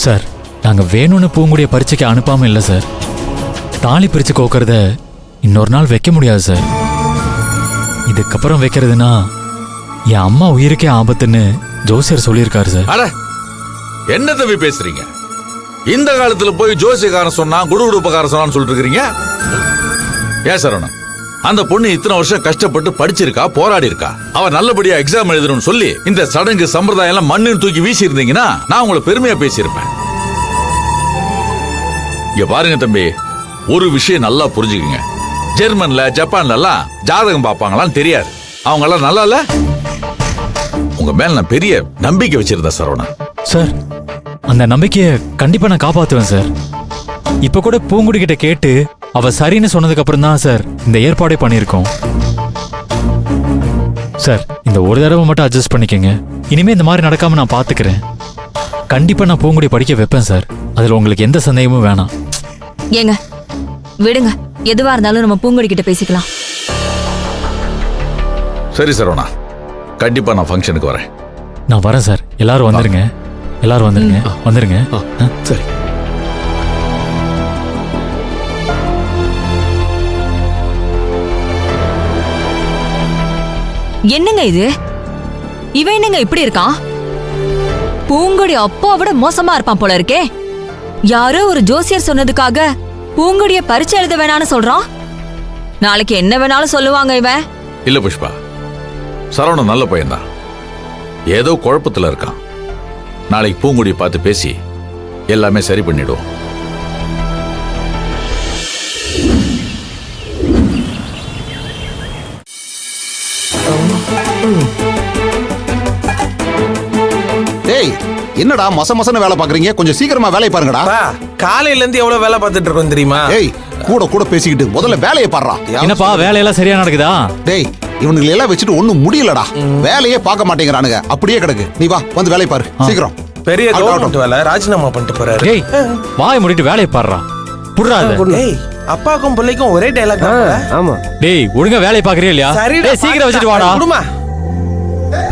Sir, நாங்கள் வேணும்னு பூங்குடிய பரீட்சைக்கு அனுப்பாமல் இல்லை சார். தாலி பிரித்து கோக்கிறத இன்னொரு நாள் வைக்க முடியாது சார். இதுக்கப்புறம் வைக்கிறதுனா என் அம்மா உயிருக்கே ஆபத்துன்னு ஜோசியர் சொல்லியிருக்காரு சார். அட என்ன தம்பி பேசுறீங்க? இந்த காலத்துல போய் ஜோசியக்காரன் சொன்னா குடுகுடுப்பக்காரன் சொன்னான்னு சொல்லிட்டு இருக்கீங்க. ஏன் சரவணன், அந்த பொண்ணு இத்தனை வருஷம் கஷ்டப்பட்டு படிச்சிருக்கா, போராடி இருக்கா. அவ நல்லபடியா எக்ஸாம் எழுதணும்னு சொல்லி இந்த சடங்கு சம்பிரதாயம் எல்லாம் மண்ணுன்னு தூக்கி வீசி இருந்தீங்கன்னா நான் உங்களை பெருமையா பேசியிருப்பேன். இங்க பாருங்க தம்பி, ஒரு விஷயம் நல்லா புரிஞ்சுக்குங்க. ஜெர்மன்ல ஜப்பான்ல எல்லாம் ஜாதகம் பார்ப்பாங்களான்னு தெரியாது. அவங்க எல்லாம் நல்லா இல்ல. உங்க மேல நான் பெரிய நம்பிக்கை வச்சிருந்தேன் சரவணன். சார், அந்த நம்பிக்கையை கண்டிப்பா நான் காப்பாத்துவேன் சார். இப்ப கூட பூங்குடி கிட்ட கேட்டு அவ சரின்னு சொன்னதுக்கு அப்புறம் தான் சார் இந்த ஏற்பாடே பண்ணியிருக்கோம். சார், இந்த ஒரு தடவை மட்டும் அட்ஜஸ்ட் பண்ணிக்கங்க. இனிமே இந்த மாதிரி நடக்காம நான் பாத்துக்கிறேன். கண்டிப்பா நான் பூங்குடி படிக்க வைப்பேன் சார். அதுல உங்களுக்கு எந்த சந்தேகமும் வேணாம். ஏங்க விடுங்க, எதுவா இருந்தாலும் நம்ம பூங்குடி கிட்ட பேசிக்கலாம். சரி சரவணா, கண்டிப்பா நான் ஃபங்க்ஷனுக்கு வரேன். நான் வரேன் சார். எல்லாரும் வந்துருங்க, எல்லாரும் வந்துருங்க, வந்துருங்க. சரி. என்னங்க இது? இவன் என்னங்க இப்படி இருக்கான்? பூங்குடி அப்பா விட மோசமா இருப்பான் போல இருக்கே. யாரோ ஒரு ஜோசியர் சொன்னதுக்காக பூங்குடிய பரீட்சை எழுத வேணான்னு சொல்றான். நாளைக்கு என்ன வேணாலும் சொல்லுவாங்க இவன். இல்ல புஷ்பா, சரவணன் நல்ல பையன்தான். ஏதோ குழப்பத்துல இருக்கான். நாளைக்கு பூங்குடியை பார்த்து பேசி எல்லாமே சரி பண்ணிடுவோம். டேய், என்னடா மசமசன்னு வேலை பாக்குறீங்க? கொஞ்சம் சீக்கிரமா வேலையை பாருங்கடா. காலையில இருந்து எவ்வளவு வேலை பார்த்துட்டு இருக்கோம் தெரியுமா? டேய், கூட கூட பேசிக்கிட்டு முதல்ல வேலையை பாடுறா. என்னப்பா, வேலையெல்லாம் சரியா நடக்குதா? டேய், இவனுங்களை எல்லாம் வச்சுட்டு ஒண்ணும் முடியலடா. வேலையே பார்க்க மாட்டேங்கிறானுங்க. அப்படியே கிடக்கு. நீ வா, வந்து வேலையை பாரு சீக்கிரம். பெரிய கவர்மெண்ட் வேலை ராஜினாமா பண்ணிட்டு போறாரு. டேய், வாயை மூடிட்டு வேலையை பாடுறா. புடுறாத. டேய், அப்பாக்கும் பிள்ளைக்கும் ஒரே டயலாக் தான். ஆமா. டேய், ஒழுங்கா வேலையை பாக்குறியா இல்லையா? டேய், சீக்கிரம் வச்சுட்டு வாடா. குடுமா.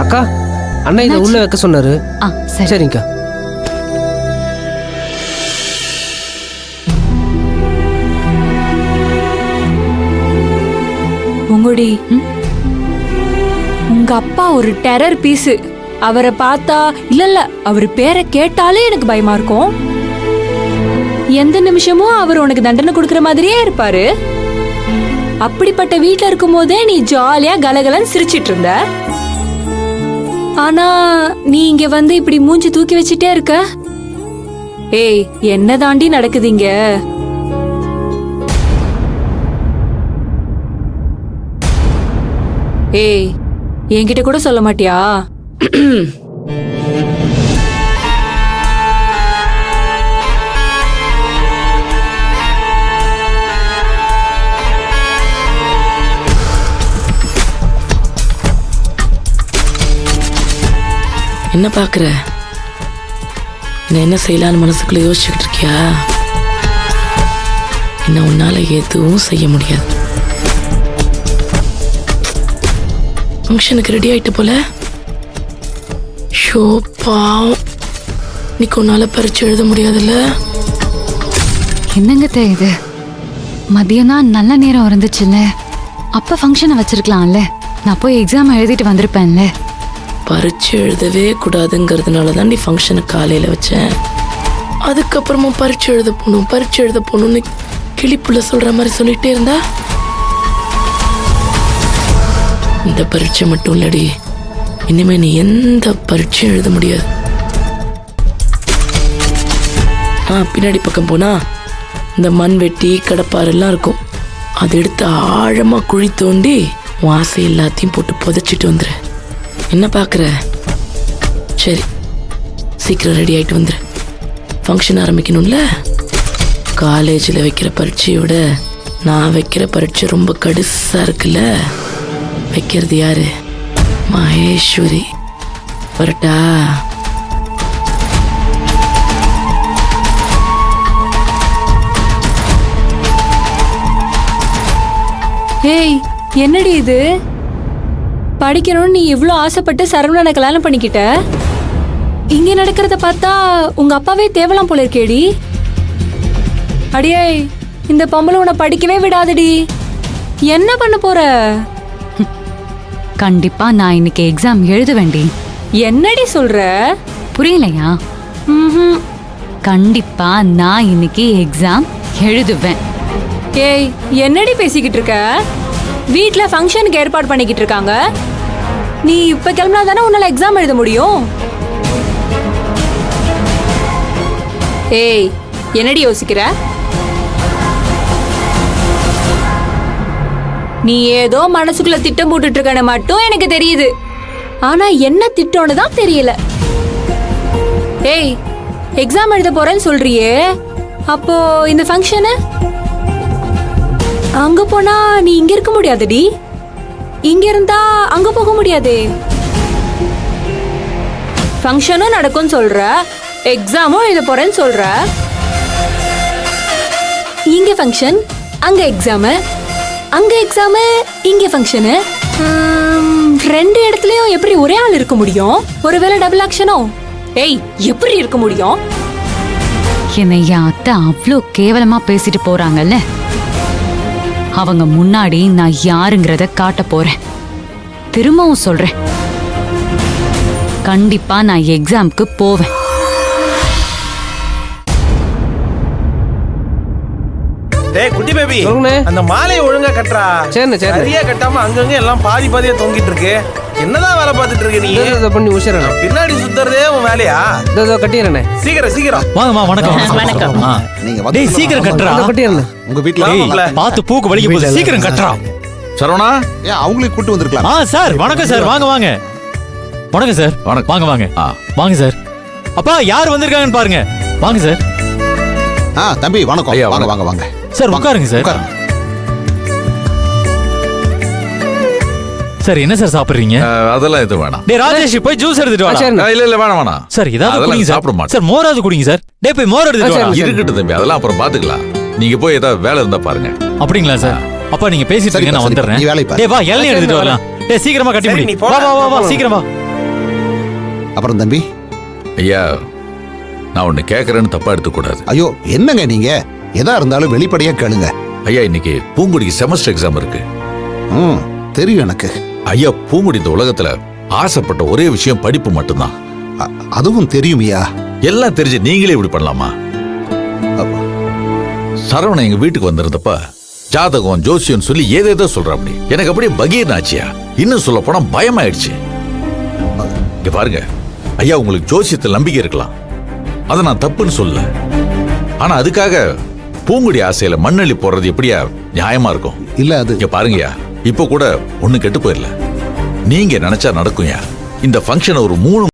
அக்கா, அண்ணா இதை உள்ள வைக்க சொன்னாரு. சரிங்கக்கா. பூங்குடி, உங்க அப்பா ஒரு டெரர் பீஸ். அவரை பார்த்தா இல்ல அவர் பேரை கேட்டாலே எனக்கு பயமா இருக்கும். எந்த நிமிஷமும் அவர் உனக்கு தண்டனை கொடுக்கற மாதிரியே இருப்பாரு. அப்படிப்பட்ட வீட்டுல இருக்கும் போதே நீ ஜாலியா கலகலன்னு சிரிச்சிட்டு இருந்த. ஆனா நீ இங்க வந்து இப்படி மூஞ்சி தூக்கி வச்சிட்டே இருக்க. ஏய், என்ன தாண்டி நடக்குதுங்க? ஏய், என்கிட்ட கூட சொல்ல மாட்டியா? என்ன பாக்குற? என்ன செய்யலான்னு மனசுக்குள்ள யோசிச்சுக்கிட்டு இருக்கியா? என்ன உன்னால எதுவும் செய்ய முடியாது. ஃபங்க்ஷனுக்கு ரெடி ஆயிட்டு போல. ஷோ பாவம், நீக்கு உன்னால பரீட்சை எழுத முடியாதுல்ல. என்னங்க இது? மதியம் தான் நல்ல நேரம் இருந்துச்சுல்ல, அப்ப ஃபங்க்ஷனை வச்சிருக்கலாம்ல. நான் போய் எக்ஸாம் எழுதிட்டு வந்திருப்பேன்ல. பரீட்சை எழுதவே கூடாதுங்கிறதுனால தான் நீ ஃபங்க்ஷனை காலையில வச்சேன். அதுக்கப்புறமும் பரீட்சை எழுத போகணும்னு கிளிப்புள்ள சொல்ற மாதிரி சொல்லிட்டே இருந்தா. இந்த பரீட்சை மட்டும் இல்லடி, இனிமே நீ எந்த பரீட்சையும் எழுத முடியாது. பின்னாடி பக்கம் போனா இந்த மண் வெட்டி கடப்பாரெல்லாம் இருக்கும். அதை எடுத்து ஆழமா குழி தோண்டி உன் ஆசை எல்லாத்தையும் போட்டு புதைச்சிட்டு வந்துரு. என்ன பாக்குற? சரி, சீக்கிரம் ரெடி ஆயிட்டு வந்துரு. ஃபங்க்ஷன் ஆரம்பிக்கணும்ல. காலேஜில் வைக்கிற பரீட்சையோட நான் வைக்கிற பரீட்சை ரொம்ப கடுசா இருக்குல்ல. வைக்கிறது யாரு? மகேஸ்வரி. வரட்டா? ஏய், என்னடி இது? படிக்கணும்னு நீ இவ்ளோ ஆசைப்பட்டு சரவணனை கல்யாணம் பண்ணிக்கிட்ட. இங்க நடக்கிறத பார்த்தா உங்க அப்பாவே தேவலாம் போல இருக்கேடி. அடியே, இந்த பொம்பளை உன்னை படிக்கவே விடாதடி. என்ன பண்ண போற? கண்டிப்பா நான் இன்னைக்கு எக்ஸாம் எழுத வேண்டி. என்னடி சொல்ற? புரியலையா? கண்டிப்பா நான் இன்னைக்கு எக்ஸாம் எழுதுவேன். ஏய், என்னடி பேசிக்கிட்டு இருக்க? வீட்ல ஃபங்க்ஷனுக்கு ஏற்பாடு பண்ணிக்கிட்டு இருக்காங்க. நீ இப்ப கிளம்பினா தானே உன்னால எக்ஸாம் எழுத முடியும். ஏய், என்னடி யோசிக்கிற? நீ ஏதோ மனசுக்குள்ள திட்டம் போட்டுட்டு இருக்கன்னு மட்டும் எனக்கு தெரியுது. ஆனா என்ன திட்டம்னு தான் தெரியல. ஏய், எக்ஸாம் எழுத போறேன்னு சொல்றியே, அப்போ இந்த ஃபங்க்ஷனு? அங்க போனா நீ இங்க இருக்க முடியாதுடி. இங்க இருந்தா அங்க போக முடியாதே. ஃபங்க்ஷனும் நடக்கும்னு சொல்ற, எக்ஸாமும் எழுத போறேன்னு சொல்ற. இங்க ஃபங்க்ஷன், அங்க எக்ஸாமு, அங்க எக்ஸாமு, இங்க ஃபங்க்ஷனு. ரெண்டு இடத்துலயும் எப்படி ஒரே ஆள் இருக்க முடியும்? ஒருவேளை டபுள் ஆக்ஷனோ? ஏய், எப்படி இருக்க முடியும்? என்னை என் அத்தை அவ்வளோ கேவலமா பேசிட்டு போறாங்கல்ல, அவங்க முன்னாடி நான் யாருங்கிறத காட்ட போறேன். திரும்பவும் சொல்றேன், கண்டிப்பா நான் எக்ஸாம்க்கு போவேன். டேய் குட்டி பேபி, சொல்லுங்கண்ணே. அந்த மாலையை ஒழுங்கா கட்டுறா. சரிண்ணே, சரிண்ணே. சரியா கட்டாம அங்கங்க எல்லாம் பாதி பாதியா தொங்கிட்டு இருக்கு. என்னதான் வேலை பார்த்துட்டு இருக்க நீ? இதை பண்ணி உஷாரண்ணே. பின்னாடி சுத்துறதே உன் வேலையா? இதோ கட்டிடுறேண்ணே. சீக்கிரம் சீக்கிரம். வாங்கம்மா, வணக்கம். வணக்கம். ஆ. நீங்க டேய் வந்து சீக்கிரம் கட்டுறா. இதோ கட்டிடுறேண்ணே. உங்க வீட்டுல டேய், பார்த்து பூக்கு வலிக்க போகுது, சீக்கிரம் கட்டுறா. சரவணா, ஏன் அவங்களையும் கூட்டு வந்திருக்கலாம். சார் வணக்கம் சார், வாங்க வாங்க. வணக்கம் சார். வணக்கம். வாங்க வாங்க. ஆ. வாங்க சார். அப்பா யார் வந்திருக்காங்கன்னு பாருங்க. வாங்க சார். தம்பி வணக்கம். ஐயா, வாங்க வணக்கம். வாங்க வாங்க சார் உட்காருங்க சார். உட்காருங்க. சார் என்ன சார் சாப்பிடுறீங்க? அதெல்லாம் எதுவும் வேணாம். டேய் ராஜேஷ், போய் ஜூஸ் எடுத்துட்டு வா. சரிண்ணே. இல்ல இல்ல வேணாம் வேணாம். சார் ஏதாவது அதெல்லாம் குடிங்க சார். சாப்பிட மாட்டேன். சார் மோராவது குடிங்க சார். டேய் போய் மோர் எடுத்துட்டு வா. சரி. இருக்கட்டும் தம்பி, அதெல்லாம் அப்புறம் பாத்துக்கலாம். நீங்க போய் ஏதாவது வேலை இருந்தா பாருங்க. அப்படிங்களா சார்? அப்பா நீங்க பேசிட்டு சரிப்பா, இருங்க, நான் சரிப்பா. வந்துடுறேன். நீ வேலையை பாரு. டேய் வா, இளநீ சரி, எடுத்துட்டு நான் வரலாம். டேய் சீக்கிரமா கட்டி சரி, முடி. நீ வா போடா. வா வா சீக்கிரம் வா. அப்புறம் தம்பி, ஐயா, நான் ஒண்ணு கேக்குறேன்னு தப்பா எடுத்துக்க கூடாது. ஐயோ என்னங்க நீங்க, எதா இருந்தாலும் வெளிப்படையா கேளுங்க. ஐயா, இன்னைக்கு பூங்குடிக்கு செமஸ்டர் எக்ஸாம் இருக்கு. தெரியும் எனக்கு. ஐயா, பூங்குடி இந்த உலகத்துல ஆசைப்பட்ட ஒரே விஷயம் படிப்பு மட்டும்தான். அதுவும் தெரியுமியா. எல்லாம் தெரிஞ்சு நீங்களே இப்படி பண்ணலாமா? சரவணன் எங்க வீட்டுக்கு வந்திருந்தப்ப ஜாதகம் ஜோசியம் சொல்லி ஏதேதோ சொல்ற. அப்படி எனக்கு அப்படியே பகீர் ஆச்சியா. இன்னும் சொல்ல போனா பயமாயிடுச்சு. இங்க பாருங்க ஐயா, உங்களுக்கு ஜோசியத்தில் நம்பிக்கை இருக்கலாம், அதை நான் தப்புன்னு சொல்லல. ஆனா அதுக்காக பூங்குடி ஆசையில மண்ணள்ளி போடுறது எப்படியா நியாயமா இருக்கும்? இல்ல அது இங்க பாருங்கயா, இப்ப கூட ஒண்ணு கெட்டு போயிடல. நீங்க நினைச்சா நடக்கும்யா. இந்த ஃபங்க்ஷன் ஒரு 3